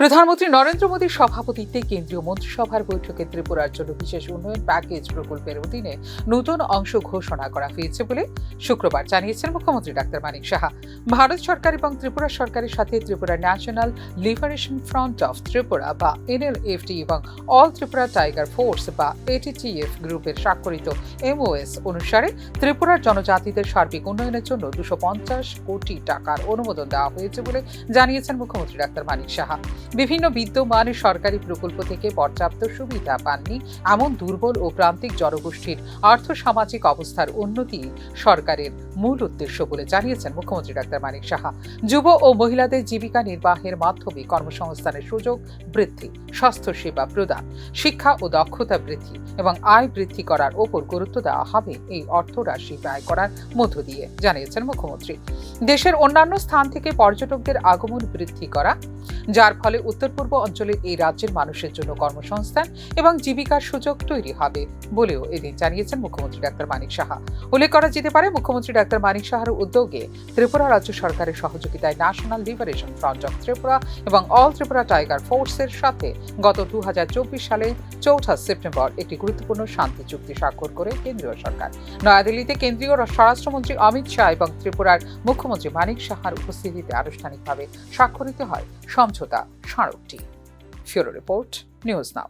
প্রধানমন্ত্রী নরেন্দ্র মোদীর সভাপতিত্বে কেন্দ্রীয় মন্ত্রিসভার বৈঠকে ত্রিপুরার জন্য বিশেষ উন্নয়ন প্যাকেজ প্রকল্পের অধীনে নতুন অংশ ঘোষণা করা হয়েছে বলে শুক্রবার জানিয়েছেন মুখ্যমন্ত্রী ডাক্তার মানিক সাহা। ভারত সরকার এবং ত্রিপুরা সরকারের সাথে Tripura national liberation front of Tripura বা NLFT এবং অল ত্রিপুরা টাইগার ফোর্স বা ATTF গ্রুপের স্বাক্ষরিত MOS অনুসারে ত্রিপুরার জনজাতিদের সার্বিক উন্নয়নের জন্য 250 কোটি টাকার অনুমোদন দেওয়া হয়েছে বলে জানিয়েছেন মুখ্যমন্ত্রী ডাক্তার মানিক সাহা। বিভিন্ন বিদ্যমান সরকারি প্রকল্প থেকে পর্যাপ্ত সুবিধা পাননি এমন দুর্বল ও প্রান্তিক জনগোষ্ঠীর আর্থসামাজিক অবস্থার উন্নতি সরকারের মূল উদ্দেশ্য বলে জানিয়েছেন মুখ্যমন্ত্রী ডাক্তার মানিক সাহা। যুব ও মহিলাদের জীবিকা নির্বাহের মাধ্যমে কর্মসংস্থানের সুযোগ বৃদ্ধি, স্বাস্থ্যসেবা প্রদান, শিক্ষা ও দক্ষতা বৃদ্ধি এবং আয় বৃদ্ধি করার ওপর গুরুত্ব দেওয়া হবে এই অর্থরাশি ব্যয় করার মধ্য দিয়ে, জানিয়েছেন মুখ্যমন্ত্রী। দেশের অন্যান্য স্থান থেকে পর্যটকদের আগমন বৃদ্ধি করা, যার ফলে উত্তর পূর্ব অঞ্চলের এই রাজ্যের মানুষের জন্য কর্মসংস্থান এবং জীবিকার সুযোগ তৈরি হবে বলেও এদিন জানিয়েছেন মুখ্যমন্ত্রী ডাক্তার মানিক সাহা। উল্লেখ করা যেতে পারে, মুখ্যমন্ত্রী ডাক্তার মানিক সাহার উদ্যোগে ত্রিপুরা রাজ্য সরকারের সহযোগিতায় national liberation front of Tripura এবং অল ত্রিপুরা টাইগার ফোর্সের সাথে গত 2024 সালে 4 সেপ্টেম্বর একটি গুরুত্বপূর্ণ শান্তি চুক্তি স্বাক্ষর করে কেন্দ্রীয় সরকার। নয়াদিল্লিতে কেন্দ্রীয় স্বরাষ্ট্রমন্ত্রী অমিত শাহ এবং ত্রিপুরার মুখ্যমন্ত্রী মানিক সাহার উপস্থিতিতে আনুষ্ঠানিকভাবে স্বাক্ষরিত হয় সমঝোতা স্মারকটি। ব্যুরো রিপোর্ট, নিউজ নাও।